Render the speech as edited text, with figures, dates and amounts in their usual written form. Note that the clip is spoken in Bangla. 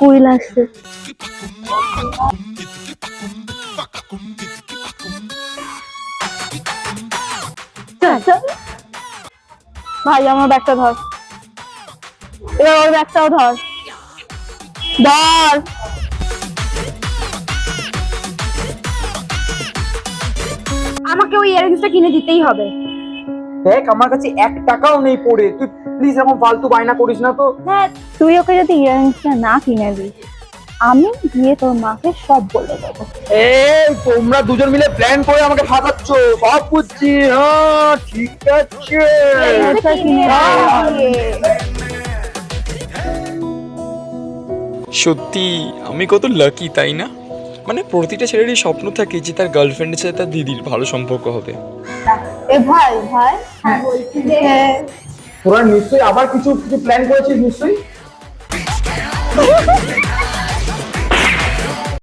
কুইল আসছে। ভাই আমার ব্যাগটা ধর, এবার ওর ব্যাগটাও ধর। ধর। আমাকে ওই ইয়ারিংসটা কিনে দিতেই হবে। দেখ আমার কাছে 1 টাকাও নেই পড়ে, তুই প্লিজ এখন ফালতু বায়না করিস না তো। হ্যাঁ, তুই ওকে যদি ইয়ারিংসটা না কিনে দিস, আমি গিয়ে তোর মাকে সব বলে দেবো। এই তোমরা দুজন মিলে প্ল্যান করে আমাকে ফাঁসাচ্ছ, সব বুঝছি। হ্যাঁ ঠিক আছে। ইয়ারিংসটা কিনে দে। সত্যি আমি কত লাকি, তাই না? মানে প্রতিটা ছেলেরই স্বপ্ন থাকে যে তার গার্লফ্রেন্ডের সাথে তার দিদির ভালো সম্পর্ক হবে। এ ভাই ভাই, বলছি যে তোরা নিশ্চয়ই আবার কিছু কিছু প্ল্যান করেছিস নিশ্চয়ই।